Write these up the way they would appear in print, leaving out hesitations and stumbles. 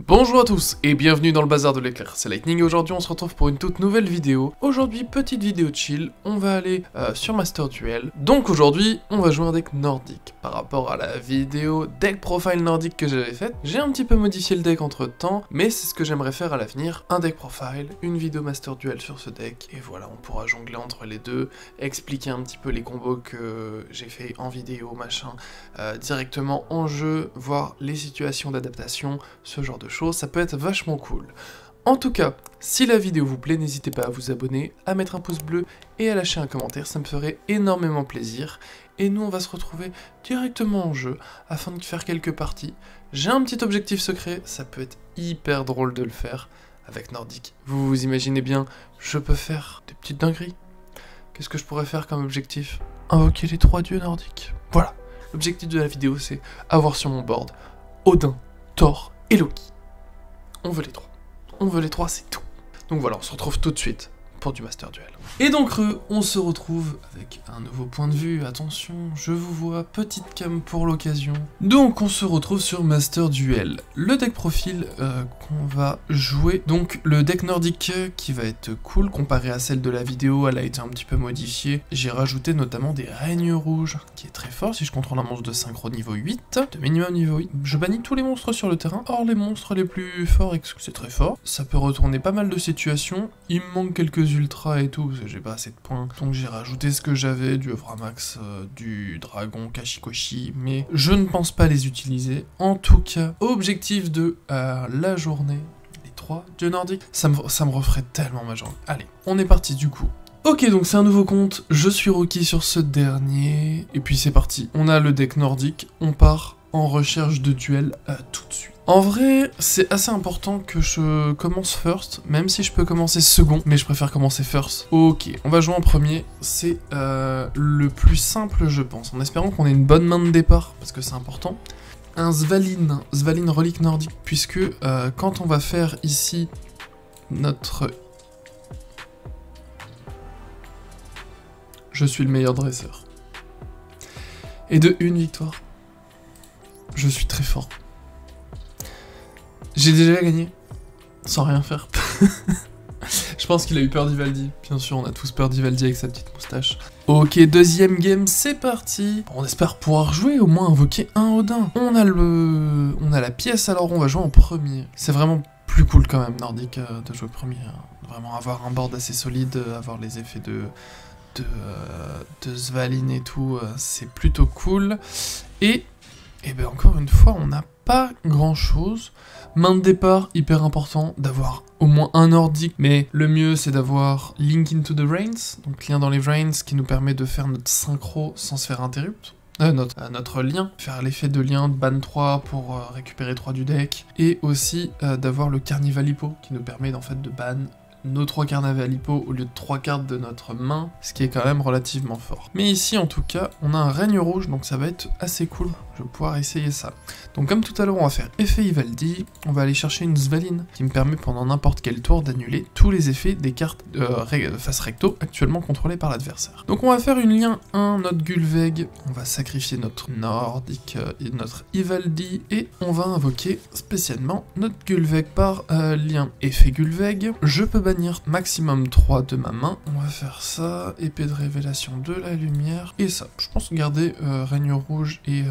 Bonjour à tous et bienvenue dans le bazar de l'éclair, c'est Lightning et aujourd'hui on se retrouve pour une toute nouvelle vidéo. Aujourd'hui, petite vidéo chill, on va aller sur Master Duel. Donc aujourd'hui, on va jouer un deck nordique. Par rapport à la vidéo deck profile nordique que j'avais faite, j'ai un petit peu modifié le deck entre temps, mais c'est ce que j'aimerais faire à l'avenir. Un deck profile, une vidéo Master Duel sur ce deck, et voilà, on pourra jongler entre les deux, expliquer un petit peu les combos que j'ai fait en vidéo, machin, directement en jeu, voir les situations d'adaptation, ce genre de choses, ça peut être vachement cool. En tout cas, si la vidéo vous plaît, n'hésitez pas à vous abonner, à mettre un pouce bleu et à lâcher un commentaire, ça me ferait énormément plaisir. Et nous, on va se retrouver directement en jeu afin de faire quelques parties. J'ai un petit objectif secret, ça peut être hyper drôle de le faire avec Nordique. Vous vous imaginez bien, je peux faire des petites dingueries. Qu'est-ce que je pourrais faire comme objectif? Invoquer les 3 dieux nordiques. Voilà, l'objectif de la vidéo, c'est avoir sur mon board Odin, Thor et Loki. On veut les 3. On veut les 3, c'est tout. Donc voilà, on se retrouve tout de suite pour du Master Duel. Et donc on se retrouve avec un nouveau point de vue, attention, je vous vois, petite cam pour l'occasion. Donc on se retrouve sur Master Duel. Le deck profil qu'on va jouer, donc le deck nordique qui va être cool, comparé à celle de la vidéo, elle a été un petit peu modifiée. J'ai rajouté notamment des règnes rouges, qui est très fort si je contrôle un monstre de synchro niveau 8, de minimum niveau 8. Je bannis tous les monstres sur le terrain, or les monstres les plus forts, c'est très fort. Ça peut retourner pas mal de situations, il me manque quelques ultras et tout, parce que j'ai pas assez de points, donc j'ai rajouté ce que j'avais, du Vramax, du dragon, Kashikoshi, mais je ne pense pas les utiliser. En tout cas, objectif de la journée, les 3 dieux nordiques, ça me referait tellement ma journée. Allez, on est parti du coup. Ok, donc c'est un nouveau compte, je suis rookie sur ce dernier, et puis c'est parti. On a le deck nordique, on part en recherche de duel tout de suite. En vrai, c'est assez important que je commence first, même si je peux commencer second, mais je préfère commencer first. Ok, on va jouer en premier, c'est le plus simple je pense, en espérant qu'on ait une bonne main de départ, parce que c'est important. Un Svalin relique nordique, puisque quand on va faire ici notre... Je suis le meilleur dresseur. Et de une victoire. Je suis très fort. J'ai déjà gagné, sans rien faire. Je pense qu'il a eu peur d'Ivaldi. Bien sûr, on a tous peur d'Ivaldi avec sa petite moustache. Ok, deuxième game, c'est parti. On espère pouvoir jouer, au moins invoquer un Odin. On a la pièce, alors on va jouer en premier. C'est vraiment plus cool quand même, nordique, de jouer premier. Vraiment avoir un board assez solide, avoir les effets de Svalin et tout, c'est plutôt cool. Et ben encore une fois, on n'a pas grand chose. Main de départ, hyper important d'avoir au moins un nordique, mais le mieux c'est d'avoir Link into the Reigns, donc lien dans les Reigns qui nous permet de faire notre synchro sans se faire interrupt. Notre lien, faire l'effet de lien de ban 3 pour récupérer 3 du deck, et aussi d'avoir le Carnival Hippo qui nous permet en fait de ban nos 3 Carnival Hippo au lieu de 3 cartes de notre main, ce qui est quand même relativement fort. Mais ici en tout cas, on a un règne rouge, donc ça va être assez cool, je vais pouvoir essayer ça. Donc comme tout à l'heure, on va faire effet Ivaldi, on va aller chercher une Svalin, qui me permet pendant n'importe quel tour d'annuler tous les effets des cartes face recto actuellement contrôlées par l'adversaire. Donc on va faire une lien 1, notre Gulveig, on va sacrifier notre nordique et notre Ivaldi, et on va invoquer spécialement notre Gulveig par lien effet Gulveig. Je peux bannir maximum 3 de ma main, on va faire ça, épée de révélation de la lumière, et ça. Je pense garder règne rouge et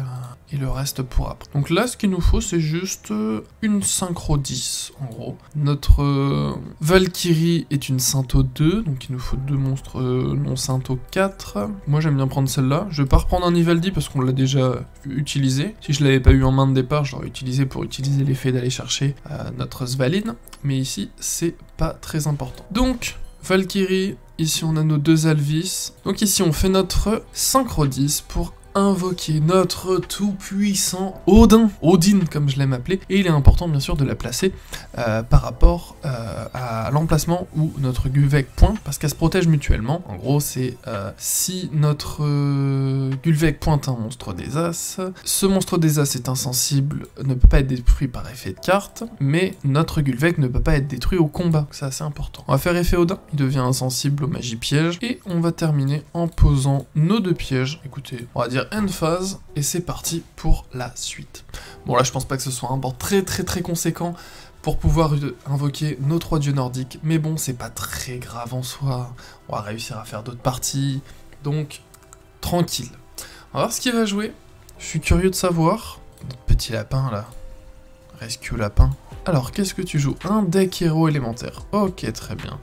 le reste pour après. Donc là, ce qu'il nous faut, c'est juste une synchro 10, en gros. Notre Valkyrie est une Synto 2, donc il nous faut 2 monstres non Synto 4. Moi, j'aime bien prendre celle-là. Je vais pas reprendre un Ivaldi parce qu'on l'a déjà utilisé. Si je l'avais pas eu en main de départ, je l'aurais utilisé pour utiliser l'effet d'aller chercher notre Svalin. Mais ici, c'est pas très important. Donc, Valkyrie, ici on a nos 2 Alvis. Donc ici, on fait notre synchro 10 pour invoquer notre tout-puissant Odin, comme je l'aime appeler, et il est important bien sûr de la placer par rapport à l'emplacement où notre Gulveig pointe, parce qu'elle se protège mutuellement. En gros, c'est si notre Gulveig pointe un monstre des As, ce monstre des As est insensible, ne peut pas être détruit par effet de carte, mais notre Gulveig ne peut pas être détruit au combat, c'est assez important. On va faire effet Odin, il devient insensible aux magies pièges, et on va terminer en posant nos 2 pièges. Écoutez, on va dire end phase, et c'est parti pour la suite. Bon là je pense pas que ce soit un board très conséquent pour pouvoir invoquer nos 3 dieux nordiques, mais bon c'est pas très grave en soi, on va réussir à faire d'autres parties, donc tranquille. On va voir ce qu'il va jouer, je suis curieux de savoir. Notre petit lapin là, rescue lapin. Alors qu'est-ce que tu joues? Un deck héros élémentaire, ok très bien.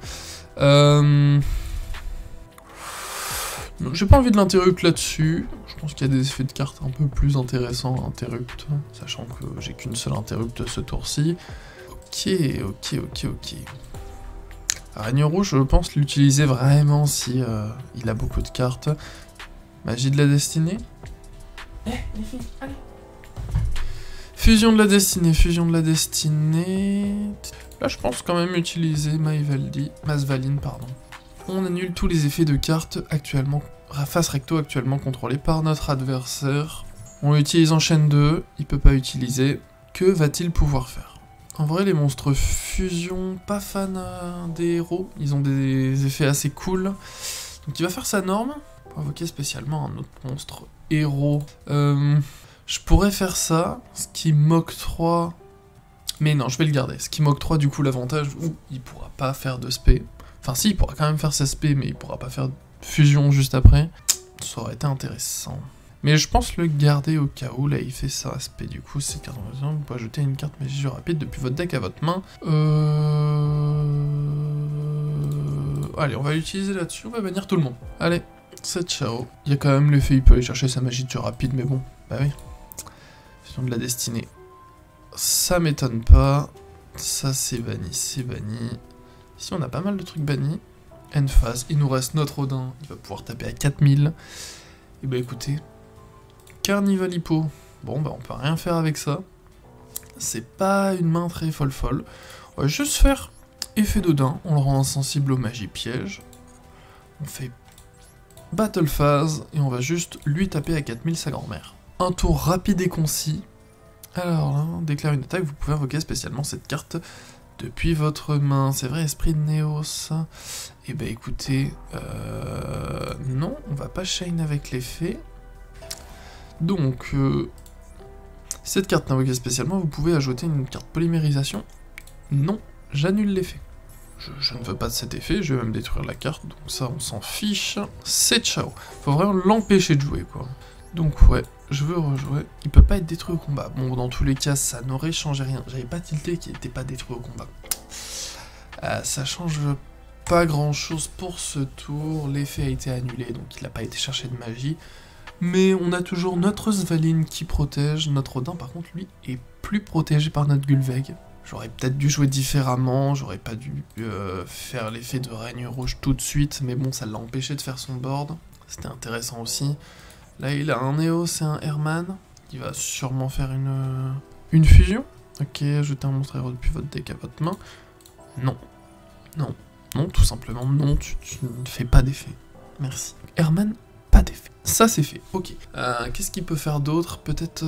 J'ai pas envie de l'interrupt là-dessus, je pense qu'il y a des effets de cartes un peu plus intéressants à interrupt, sachant que j'ai qu'une seule interrupt ce tour-ci. Ok. Règne rouge, je pense l'utiliser vraiment si il a beaucoup de cartes. Magie de la destinée. Les filles, allez. Fusion de la destinée, Là je pense quand même utiliser Masvaline, pardon. On annule tous les effets de cartes actuellement, face recto actuellement contrôlés par notre adversaire. On l'utilise en chaîne 2, il peut pas utiliser. Que va-t-il pouvoir faire? En vrai, les monstres fusion, pas fan des héros, ils ont des effets assez cool. Donc il va faire sa norme, pour invoquer spécialement un autre monstre héros. Je pourrais faire ça, ce qui m'octroie... Mais non, je vais le garder. Ce qui m'octroie du coup l'avantage où il pourra pas faire de spé. Enfin si, il pourra quand même faire sa spé, mais il pourra pas faire de fusion juste après. Ça aurait été intéressant. Mais je pense le garder au cas où, là il fait sa spé, du coup c'est carte en vous pouvez ajouter une carte magie rapide depuis votre deck à votre main. Allez, on va l'utiliser là-dessus, on va bannir tout le monde. Allez, c'est ciao. Il y a quand même l'effet, il peut aller chercher sa magie de jeu rapide, mais bon, bah oui. Fusion de la destinée. Ça m'étonne pas. Ça c'est banni, c'est banni. Ici on a pas mal de trucs bannis. End phase, il nous reste notre Odin, il va pouvoir taper à 4000. Et bah écoutez, Carnival Hippo, bon bah on peut rien faire avec ça. C'est pas une main très folle. On va juste faire effet d'Odin, on le rend insensible aux magies pièges. On fait Battle Phase, et on va juste lui taper à 4000 sa grand-mère. Un tour rapide et concis. Alors là, déclare une attaque, vous pouvez invoquer spécialement cette carte depuis votre main. C'est vrai, esprit de Néos. Et bah écoutez, non, on va pas shine avec l'effet. Donc, cette carte invoquée spécialement, vous pouvez ajouter une carte polymérisation. Non, j'annule l'effet. Je ne veux pas de cet effet, je vais même détruire la carte, donc ça on s'en fiche. C'est ciao. Faut vraiment l'empêcher de jouer quoi. Donc ouais, je veux rejouer. Il peut pas être détruit au combat. Bon, dans tous les cas, ça n'aurait changé rien. J'avais pas tilté qu'il n'était pas détruit au combat. Ça change pas grand chose pour ce tour. L'effet a été annulé, donc il n'a pas été cherché de magie. Mais on a toujours notre Svaline qui protège. Notre Odin, par contre, lui, est plus protégé par notre Gulveig. J'aurais peut-être dû jouer différemment, j'aurais pas dû faire l'effet de règne rouge tout de suite, mais bon, ça l'a empêché de faire son board. C'était intéressant aussi. Là, il a un Néos et un Herman. Il va sûrement faire une fusion. Ok, ajouter un monstre héros depuis votre deck à votre main. Non. Non. Non, tout simplement, non, tu ne fais pas d'effet. Merci. Herman, pas d'effet. Ça, c'est fait. Ok. Qu'est-ce qu'il peut faire d'autre? Peut-être...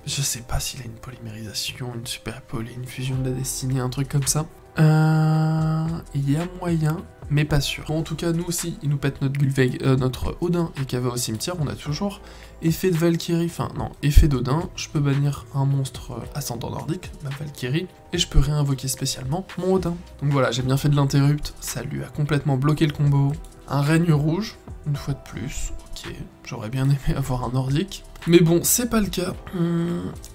je sais pas s'il a une polymérisation, une super poly, une fusion de la destinée, un truc comme ça. Il y a moyen, mais pas sûr. Bon, en tout cas, nous aussi, il nous pète notre Gulveig, notre Odin et Kava au cimetière. On a toujours effet de Valkyrie, enfin non, effet d'Odin. Je peux bannir un monstre ascendant nordique, ma Valkyrie, et je peux réinvoquer spécialement mon Odin. Donc voilà, j'ai bien fait de l'interrupt, ça lui a complètement bloqué le combo. Un règne rouge, une fois de plus, ok, j'aurais bien aimé avoir un nordique. Mais bon, c'est pas le cas.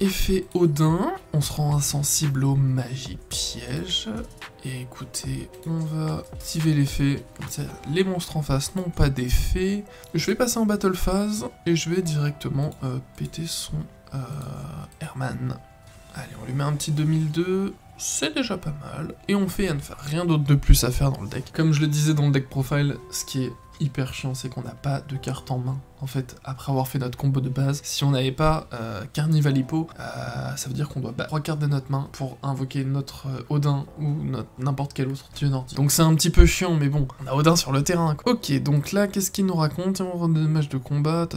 Effet Odin, on se rend insensible aux magies pièges. Et écoutez, on va activer l'effet, comme ça les monstres en face n'ont pas d'effet. Je vais passer en battle phase, et je vais directement péter son Herman. Allez, on lui met un petit 2002, c'est déjà pas mal. Et on fait rien d'autre de plus à faire dans le deck. Comme je le disais dans le deck profile, ce qui est hyper chiant, c'est qu'on n'a pas de carte en main. En fait, après avoir fait notre combo de base, si on n'avait pas Carnival Hippo, ça veut dire qu'on doit battre 3 cartes de notre main pour invoquer notre Odin ou n'importe quel autre dieu nordique. Donc c'est un petit peu chiant, mais bon, on a Odin sur le terrain, quoi. Ok, donc là, qu'est-ce qu'il nous raconte? On rend des dommages de combat,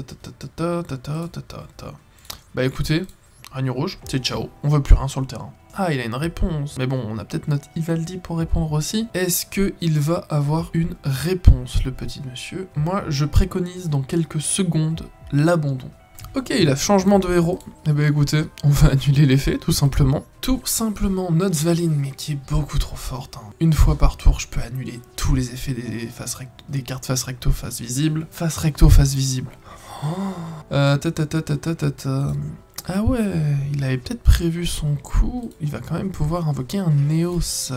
Bah écoutez, règne rouge, c'est ciao, on veut plus rien sur le terrain. Ah, il a une réponse. Mais bon, on a peut-être notre Ivaldi pour répondre aussi. Est-ce qu'il va avoir une réponse, le petit monsieur? Moi, je préconise dans quelques secondes l'abandon. Ok, il a changement de héros. Eh ben écoutez, on va annuler l'effet, tout simplement. Tout simplement, notre Svalin, mais qui est beaucoup trop forte. Hein. Une fois par tour, je peux annuler tous les effets des cartes face recto, face visible. Face recto, face visible. Oh. Ah ouais, il avait peut-être prévu son coup. Il va quand même pouvoir invoquer un Néos,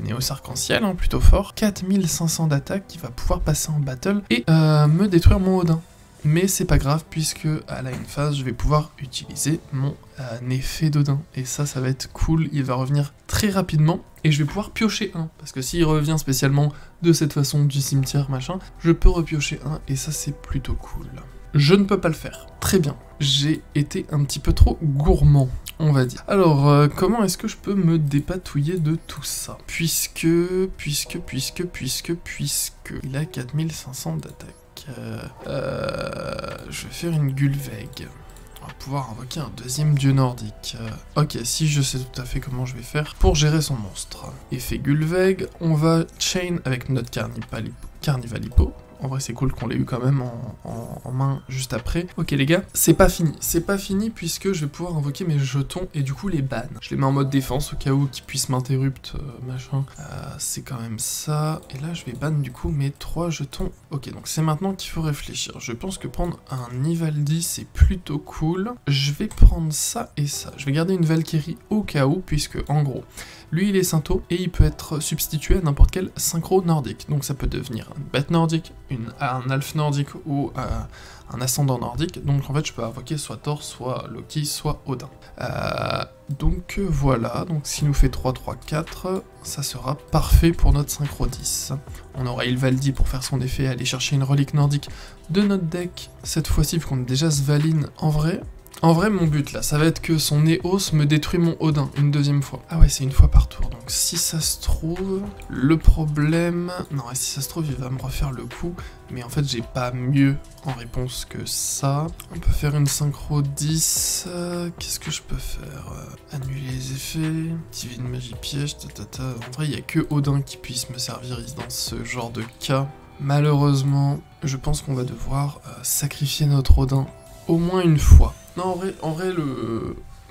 Néos arc-en-ciel, hein, plutôt fort. 4500 d'attaque qui va pouvoir passer en battle et me détruire mon Odin. Mais c'est pas grave puisque à la phase je vais pouvoir utiliser mon effet d'Odin. Et ça va être cool, il va revenir très rapidement et je vais pouvoir piocher un. Parce que s'il revient spécialement de cette façon du cimetière machin, je peux repiocher un et ça c'est plutôt cool. Je ne peux pas le faire. Très bien. J'ai été un petit peu trop gourmand, on va dire. Alors, comment est-ce que je peux me dépatouiller de tout ça? Puisque... Il a 4500 d'attaque. Je vais faire une Gulveig. On va pouvoir invoquer un deuxième dieu nordique. Ok, si je sais tout à fait comment je vais faire pour gérer son monstre. Effet Gulveig, on va chain avec notre Carnivalipo. En vrai, c'est cool qu'on l'ait eu quand même en main juste après. Ok les gars, c'est pas fini. C'est pas fini puisque je vais pouvoir invoquer mes jetons et du coup les ban. Je les mets en mode défense au cas où qu'ils puissent m'interrupt, machin. C'est quand même ça. Et là, je vais ban du coup mes 3 jetons. Ok, donc c'est maintenant qu'il faut réfléchir. Je pense que prendre un Ivaldi, c'est plutôt cool. Je vais prendre ça et ça. Je vais garder une Valkyrie au cas où, puisque en gros, lui il est synto et il peut être substitué à n'importe quel synchro nordique. Donc ça peut devenir une bête nordique, un elfe nordique ou un ascendant nordique. Donc en fait je peux invoquer soit Thor, soit Loki, soit Odin. Donc voilà, donc s'il nous fait 3, 3, 4, ça sera parfait pour notre synchro 10. On aura Ivaldi pour faire son effet, aller chercher une relique nordique de notre deck. Cette fois-ci, vu qu'on a déjà Svalin en vrai... En vrai, mon but là, ça va être que son Néos me détruit mon Odin une deuxième fois. Ah ouais, c'est une fois par tour. Donc si ça se trouve, le problème... Non, si ça se trouve, il va me refaire le coup. Mais en fait, j'ai pas mieux en réponse que ça. On peut faire une synchro 10. Qu'est-ce que je peux faire? Annuler les effets. Divine magie piège. En vrai, il n'y a que Odin qui puisse me servir dans ce genre de cas. Malheureusement, je pense qu'on va devoir sacrifier notre Odin au moins une fois. Non, en vrai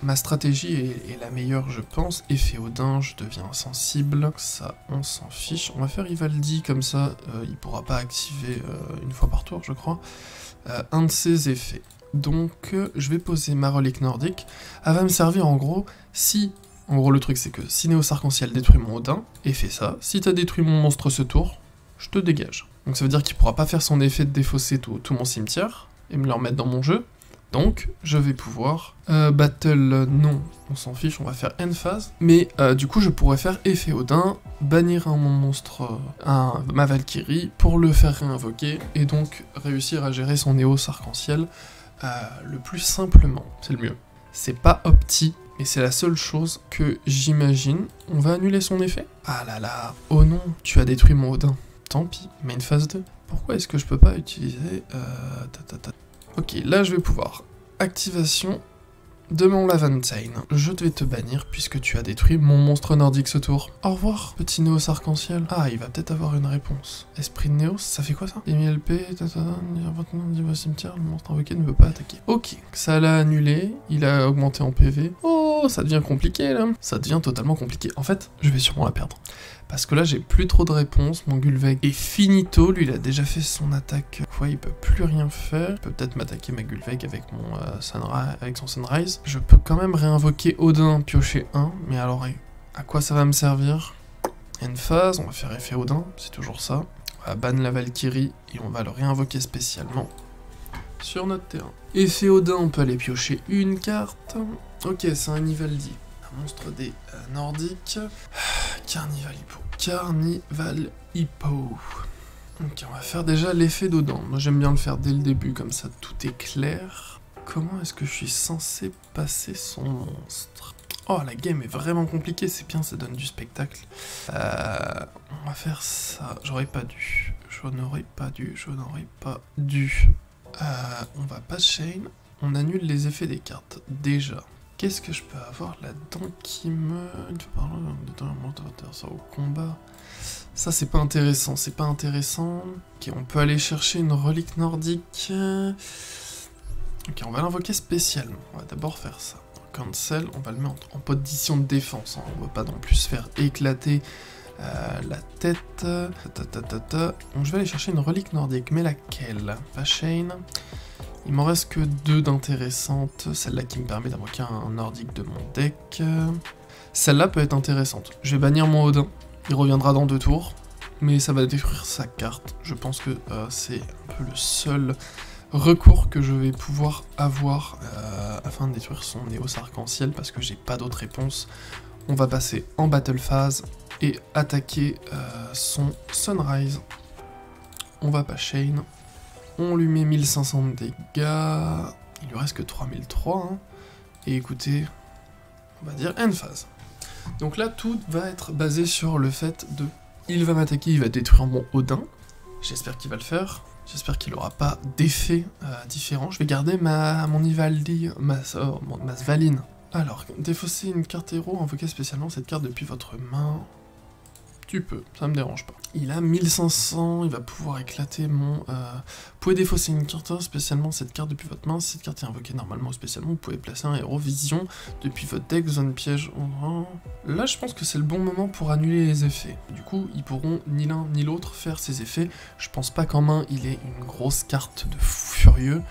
ma stratégie est la meilleure, je pense. Effet Odin, je deviens insensible. Ça, on s'en fiche. On va faire Ivaldi, comme ça, il pourra pas activer une fois par tour, je crois, un de ses effets. Donc, je vais poser ma relique nordique. Elle va me servir, en gros, si... En gros, le truc, c'est que si Néos Arc-en-Ciel détruit mon Odin, et fait ça, si t'as détruit mon monstre ce tour, je te dégage. Donc ça veut dire qu'il pourra pas faire son effet de défausser tout mon cimetière, et me le remettre dans mon jeu. Donc, je vais pouvoir... battle, non, on s'en fiche, on va faire end phase. Mais du coup, je pourrais faire effet Odin, bannir mon monstre, ma Valkyrie, pour le faire réinvoquer, et donc réussir à gérer son Néos arc-en-ciel le plus simplement. C'est le mieux. C'est pas opti, mais c'est la seule chose que j'imagine. On va annuler son effet? Ah là là, oh non, tu as détruit mon Odin. Tant pis, main phase 2. Pourquoi est-ce que je peux pas utiliser... Ok, là je vais pouvoir. Activation de mon Laventine. Je vais te bannir puisque tu as détruit mon monstre nordique ce tour. Au revoir, petit Néos arc-en-ciel. Ah, il va peut-être avoir une réponse. Esprit de Néos, ça fait quoi ça? 10 000 LP, niveau cimetière, le monstre invoqué ne peut pas attaquer. Ok, ça l'a annulé, il a augmenté en PV. Oh, ça devient compliqué là. Ça devient totalement compliqué. En fait, je vais sûrement la perdre. Parce que là, j'ai plus trop de réponses. Mon Gulveig est finito. Lui, il a déjà fait son attaque. Ouais, il peut plus rien faire. Il peut peut-être m'attaquer ma Gulveig avec son Sunrise. Je peux quand même réinvoquer Odin, piocher 1. Mais alors, à quoi ça va me servir? Une phase, on va faire effet Odin. C'est toujours ça. On va ban la Valkyrie et on va le réinvoquer spécialement sur notre terrain. Effet Odin, on peut aller piocher une carte. Ok, c'est un Ivaldi. Monstre des nordiques. Carnivalipo. Ok, on va faire déjà l'effet d'Odin. Moi j'aime bien le faire dès le début, comme ça tout est clair. Comment est-ce que je suis censé passer son monstre? Oh, la game est vraiment compliquée, c'est bien, ça donne du spectacle. On va faire ça. J'aurais pas dû. Je n'aurais pas dû. On va pas chain. On annule les effets des cartes, déjà. Qu'est-ce que je peux avoir là-dedans qui me... ça au combat. Ça, c'est pas intéressant, Ok, on peut aller chercher une relique nordique. Ok, on va l'invoquer spécialement. On va d'abord faire ça. Cancel, on va le mettre en position de défense. Hein. On ne va pas non plus se faire éclater la tête. Donc je vais aller chercher une relique nordique. Mais laquelle? Pachain. Il m'en reste que 2 d'intéressantes. Celle-là qui me permet d'invoquer un nordique de mon deck. Celle-là peut être intéressante. Je vais bannir mon Odin. Il reviendra dans 2 tours. Mais ça va détruire sa carte. Je pense que c'est un peu le seul recours que je vais pouvoir avoir afin de détruire son Néos Arc-en-Ciel parce que j'ai pas d'autre réponse. On va passer en battle phase et attaquer son Sunrise. On va pas chain. On lui met 1500 de dégâts. Il lui reste que 3003. Hein. Et écoutez, on va dire end phase. Donc là, tout va être basé sur le fait de... Il va m'attaquer, il va détruire mon Odin. J'espère qu'il va le faire. J'espère qu'il n'aura pas d'effet différent. Je vais garder mon Ivaldi, ma Svaline. Alors, défausser une carte héros, invoquer spécialement cette carte depuis votre main. Tu peux, ça me dérange pas. Il a 1500, il va pouvoir éclater mon... Vous pouvez défausser une carte, spécialement cette carte depuis votre main. Si cette carte est invoquée normalement ou spécialement, vous pouvez placer un héros vision depuis votre deck, zone piège. Là, je pense que c'est le bon moment pour annuler les effets. Du coup, ils pourront ni l'un ni l'autre faire ces effets. Je pense pas qu'en main, il ait une grosse carte de fou furieux.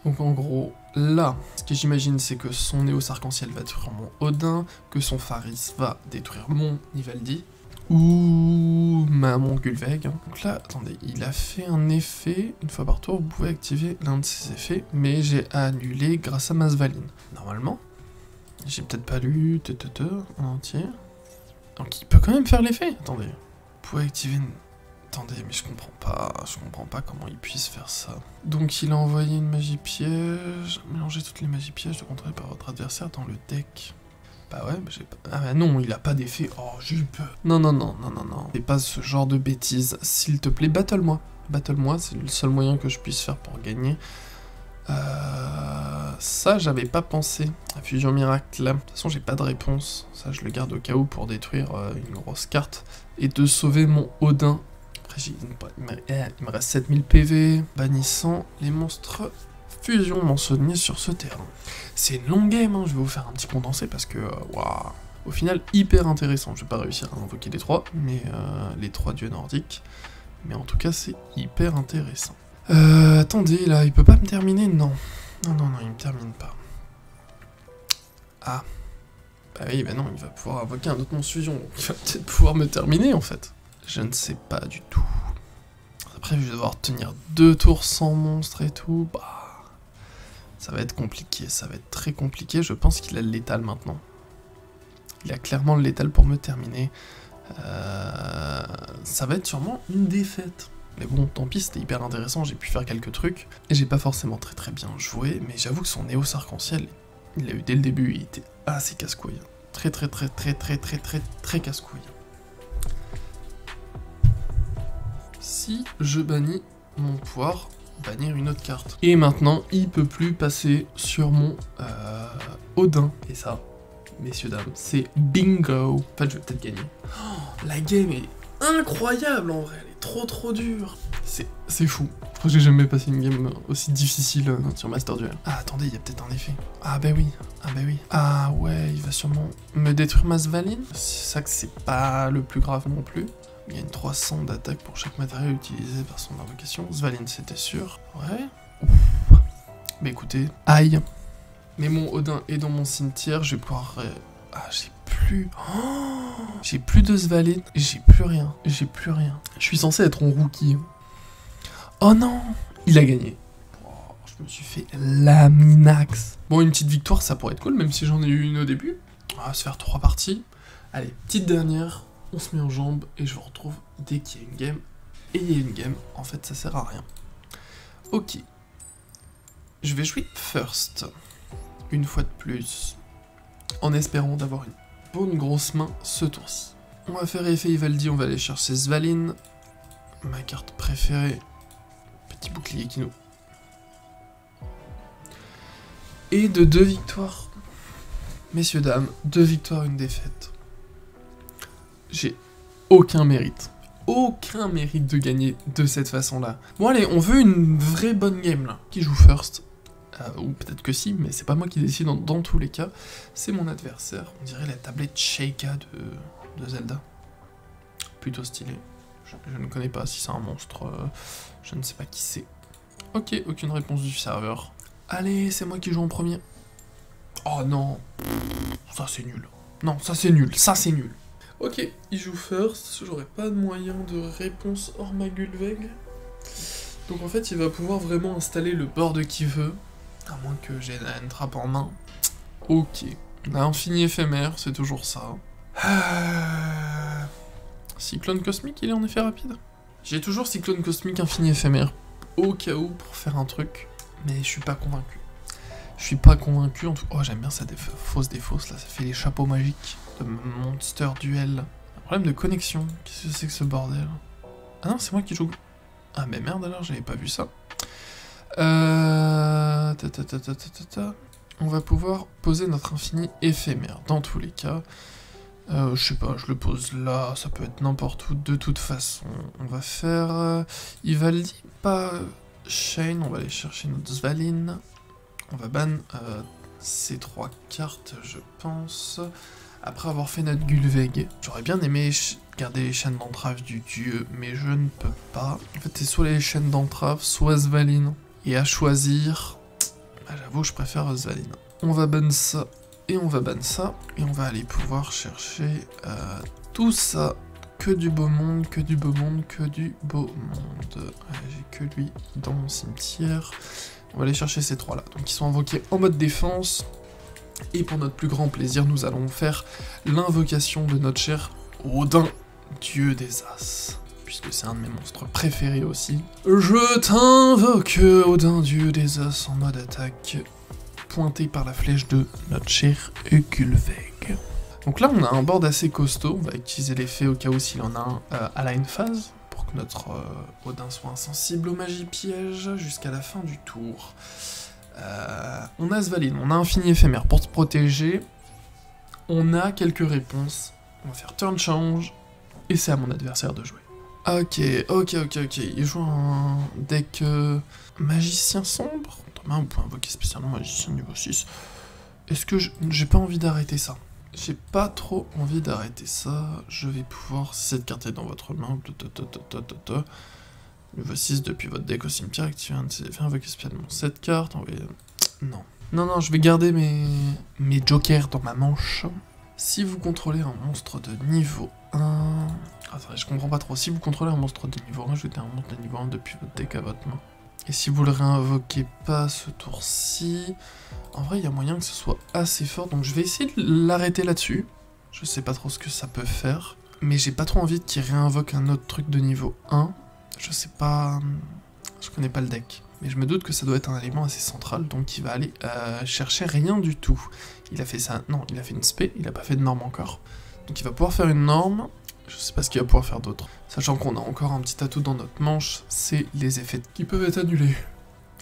Donc en gros, là, ce que j'imagine, c'est que son Néos Arc-en-Ciel va détruire mon Odin, que son Faris va détruire mon Ivaldi. Ou mon Gulveig. Donc là, attendez, il a fait un effet, une fois par tour, vous pouvez activer l'un de ces effets, mais j'ai annulé grâce à ma Svaline. Normalement, j'ai peut-être pas lu en entier. Donc il peut quand même faire l'effet, attendez. Vous pouvez activer une... Attendez, mais je comprends pas comment il puisse faire ça. Donc il a envoyé une magie piège, mélanger toutes les magies pièges de contrôler par votre adversaire dans le deck. Bah ouais, mais j'ai pas... Ah bah non, il a pas d'effet. Oh, j'ai eu peur. Non. C'est pas ce genre de bêtises. S'il te plaît, battle-moi. Battle-moi, c'est le seul moyen que je puisse faire pour gagner. Ça, j'avais pas pensé. La fusion miracle. De toute façon, j'ai pas de réponse. Ça, je le garde au cas où pour détruire une grosse carte. Et de sauver mon Odin. Après, il me reste 7000 PV. Bannissant les monstres... Fusion mentionnée sur ce terrain. C'est une longue game, hein. Je vais vous faire un petit condensé parce que, waouh, au final, hyper intéressant. Je vais pas réussir à invoquer les 3, mais les 3 dieux nordiques. Mais en tout cas, c'est hyper intéressant. Attendez, là, il peut pas me terminer? Non, il me termine pas. Ah. Bah oui, bah non, il va pouvoir invoquer un autre monstre fusion. Il va peut-être pouvoir me terminer, en fait. Je ne sais pas du tout. Après, je vais devoir tenir 2 tours sans monstre et tout. Bah... Ça va être compliqué, ça va être très compliqué. Je pense qu'il a le létal maintenant. Il a clairement le létal pour me terminer. Ça va être sûrement une défaite. Mais bon, tant pis, c'était hyper intéressant, j'ai pu faire quelques trucs. Et j'ai pas forcément très bien joué, mais j'avoue que son Néos Arc-en-Ciel, il l'a eu dès le début, il était assez casse-couille. Très casse-couille. Si je bannis mon pouvoir... bannir une autre carte. Et maintenant, il peut plus passer sur mon Odin. Et ça, messieurs, dames, c'est bingo. En fait, je vais peut-être gagner. Oh, la game est incroyable, en vrai. Elle est trop dure. C'est fou. Je crois que j'ai jamais passé une game aussi difficile sur Master Duel. Ah, attendez, il y a peut-être un effet. Ah, bah oui. Ah, ouais, il va sûrement me détruire ma Svaline. C'est ça que c'est pas le plus grave non plus. Il gagne 300 d'attaque pour chaque matériel utilisé par son invocation. Svaline, c'était sûr. Ouais. Ouf. Mais écoutez, aïe. Mais mon Odin est dans mon cimetière, je vais pouvoir... Ah, j'ai plus... Oh, j'ai plus de Svaline, j'ai plus rien. Je suis censé être en rookie. Oh non, il a gagné. Oh, je me suis fait laminax. Bon, une petite victoire, ça pourrait être cool, même si j'en ai eu une au début. On va se faire 3 parties. Allez, petite dernière. On se met en jambes et je vous retrouve dès qu'il y a une game. Et il y a une game, en fait ça sert à rien. Ok. Je vais jouer first. Une fois de plus. En espérant d'avoir une bonne grosse main ce tour-ci. On va faire effet Ivaldi, on va aller chercher Svaline. Ma carte préférée. Petit bouclier qui nous... Et de 2 victoires. Messieurs, dames, 2 victoires, une défaite. J'ai aucun mérite de gagner de cette façon-là. Bon allez, on veut une vraie bonne game là. Qui joue first? ou peut-être que si, mais c'est pas moi qui décide dans tous les cas, c'est mon adversaire. On dirait la tablette Sheikah de Zelda. Plutôt stylé. Je ne connais pas si c'est un monstre, je ne sais pas qui c'est. Ok, aucune réponse du serveur. Allez, c'est moi qui joue en premier. Oh non, ça c'est nul. Non, ça c'est nul, ça c'est nul. Ok, il joue first, j'aurai pas de moyen de réponse hors ma Gulveig. Donc en fait, il va pouvoir vraiment installer le board qu'il veut, à moins que j'ai une trappe en main. Ok, l'infini éphémère, c'est toujours ça. Cyclone cosmique, il est en effet rapide. J'ai toujours cyclone cosmique infini éphémère, au cas où, pour faire un truc, mais je suis pas convaincu. Je suis pas convaincu, en tout cas. Oh, j'aime bien ça, défausse, là, ça fait les chapeaux magiques de Monster Duel. Un problème de connexion, qu'est-ce que c'est que ce bordel? Ah non, c'est moi qui joue. Ah mais merde alors, j'avais pas vu ça. On va pouvoir poser notre infini éphémère, dans tous les cas. Je sais pas, je le pose là, ça peut être n'importe où, de toute façon. On va faire... Ivaldi, pas Shane, on va aller chercher notre Svalin. On va ban ces 3 cartes, je pense. Après avoir fait notre Gulveig, j'aurais bien aimé garder les chaînes d'entrave du dieu, mais je ne peux pas. En fait, c'est soit les chaînes d'entrave, soit Svalin. Et à choisir, bah, j'avoue, je préfère Svalin. On va ban ça, et on va ban ça, et on va aller pouvoir chercher tout ça. Que du beau monde, que du beau monde, que du beau monde. J'ai que lui dans mon cimetière. On va aller chercher ces 3 là. Donc ils sont invoqués en mode défense. Et pour notre plus grand plaisir, nous allons faire l'invocation de notre cher Odin, dieu des As. Puisque c'est un de mes monstres préférés aussi. Je t'invoque, Odin, dieu des As, en mode attaque, pointé par la flèche de notre cher Gulveig. Donc là, on a un board assez costaud. On va utiliser l'effet au cas où s'il en a un à la phase, pour que notre Odin soit insensible aux magies pièges jusqu'à la fin du tour. On a Svalin, on a infini éphémère pour se protéger. On a quelques réponses. On va faire turn change. Et c'est à mon adversaire de jouer. Ok. Il joue un deck magicien sombre. Demain, vous pouvez invoquer spécialement magicien niveau 6. Est-ce que j'ai pas envie d'arrêter ça? J'ai pas trop envie d'arrêter ça. Je vais pouvoir, si cette carte est dans votre main, niveau 6 depuis votre deck au cimetière, activer un de ces effets, invoquer spécialement cette carte, envoyer... Non, je vais garder mes jokers dans ma manche. Si vous contrôlez un monstre de niveau 1... Attendez, je comprends pas trop. Si vous contrôlez un monstre de niveau 1, jetez un monstre de niveau 1 depuis votre deck à votre main. Et si vous le réinvoquez pas ce tour-ci... En vrai, il y a moyen que ce soit assez fort, donc je vais essayer de l'arrêter là-dessus. Je sais pas trop ce que ça peut faire. Mais j'ai pas trop envie qu'il réinvoque un autre truc de niveau 1. Je sais pas... Je connais pas le deck. Mais je me doute que ça doit être un élément assez central, donc il va aller chercher rien du tout. Il a fait ça... Non, il a fait une spé, il a pas fait de norme encore. Donc il va pouvoir faire une norme. Je sais pas ce qu'il va pouvoir faire d'autre. Sachant qu'on a encore un petit atout dans notre manche, c'est les effets qui peuvent être annulés.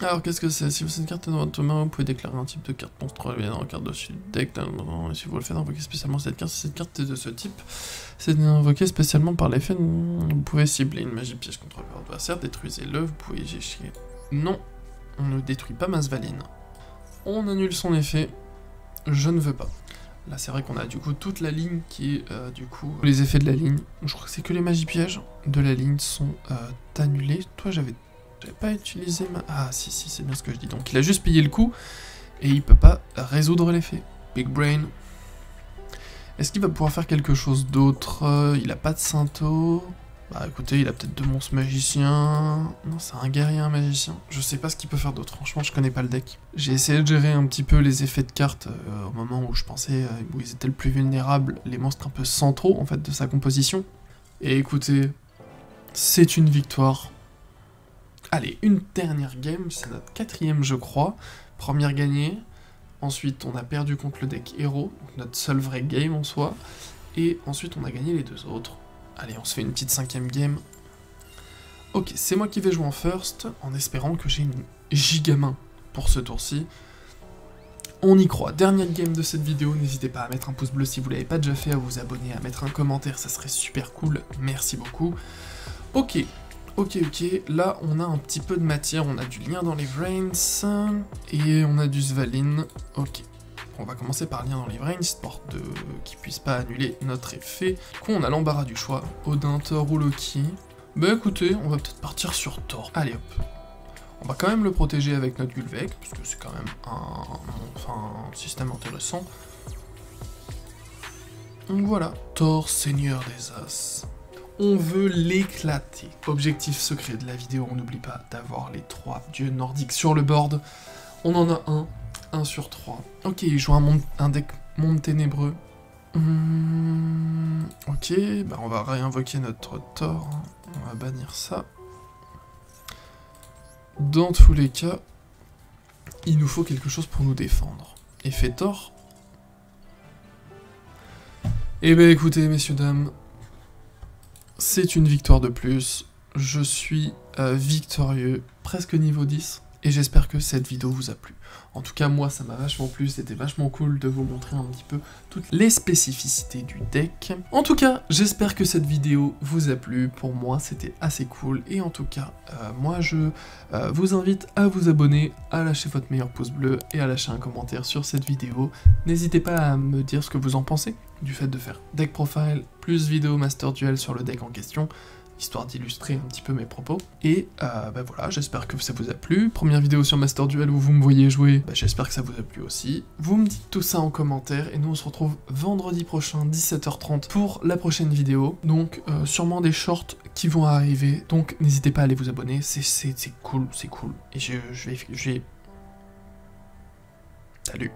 Alors qu'est-ce que c'est? Si vous avez une carte dans votre main, vous pouvez déclarer un type de carte monstre dans la carte dessus du deck. Et si vous le faites invoquer spécialement cette carte, si cette carte est de ce type, c'est invoqué spécialement par l'effet. Vous pouvez cibler une magie piège contre votre adversaire, détruisez-le, vous pouvez y chier. Non, on ne détruit pas ma Svalin. On annule son effet. Je ne veux pas. Là c'est vrai qu'on a du coup toute la ligne qui est du coup les effets de la ligne. Je crois que c'est que les magies pièges de la ligne sont annulés. Toi j'avais pas utilisé ma... Ah si c'est bien ce que je dis. Donc il a juste payé le coup et il peut pas résoudre l'effet. Big brain. Est-ce qu'il va pouvoir faire quelque chose d'autre? Il a pas de Sainto. Bah écoutez, il a peut-être 2 monstres magiciens... Non, c'est un guerrier, un magicien. Je sais pas ce qu'il peut faire d'autre, franchement je connais pas le deck. J'ai essayé de gérer un petit peu les effets de cartes au moment où je pensais où ils étaient le plus vulnérables, les monstres un peu centraux en fait de sa composition. Et écoutez, c'est une victoire. Allez, une dernière game, c'est notre 4ème je crois. Première gagnée. Ensuite on a perdu contre le deck héros, notre seul vrai game en soi. Et ensuite on a gagné les 2 autres. Allez, on se fait une petite 5ème game. Ok, c'est moi qui vais jouer en first, en espérant que j'ai une giga main pour ce tour-ci. On y croit. Dernière game de cette vidéo, n'hésitez pas à mettre un pouce bleu si vous l'avez pas déjà fait, à vous abonner, à mettre un commentaire, ça serait super cool. Merci beaucoup. Ok, Ok, là on a un petit peu de matière, on a du lien dans les brains, et on a du Svalin, ok. On va commencer par lien dans les brains, histoire de qu'ils puissent pas annuler notre effet. Du coup on a l'embarras du choix, Odin, Thor ou Loki. Bah écoutez, on va peut-être partir sur Thor, allez hop. On va quand même le protéger avec notre Gulvec, parce que c'est quand même un système intéressant. Donc voilà, Thor, seigneur des As. On veut l'éclater. Objectif secret de la vidéo, on n'oublie pas d'avoir les 3 dieux nordiques sur le board. On en a un sur 3. Ok, il joue un deck monde ténébreux. Ok, bah on va réinvoquer notre Thor. On va bannir ça. Dans tous les cas, il nous faut quelque chose pour nous défendre. Effet Thor. Eh ben écoutez, messieurs, dames, c'est une victoire de plus, je suis victorieux, presque niveau 10, et j'espère que cette vidéo vous a plu. En tout cas, moi, ça m'a vachement plu, c'était vachement cool de vous montrer un petit peu toutes les spécificités du deck. En tout cas, j'espère que cette vidéo vous a plu, pour moi, c'était assez cool, et en tout cas, moi, je vous invite à vous abonner, à lâcher votre meilleur pouce bleu, et à lâcher un commentaire sur cette vidéo. N'hésitez pas à me dire ce que vous en pensez du fait de faire deck profile, plus vidéo master duel sur le deck en question, histoire d'illustrer un petit peu mes propos. Et bah voilà, j'espère que ça vous a plu. Première vidéo sur Master Duel où vous me voyez jouer, bah j'espère que ça vous a plu aussi. Vous me dites tout ça en commentaire, et nous on se retrouve vendredi prochain, 17h30, pour la prochaine vidéo. Donc sûrement des shorts qui vont arriver, donc n'hésitez pas à aller vous abonner, c'est cool, c'est cool. Et je vais... Salut.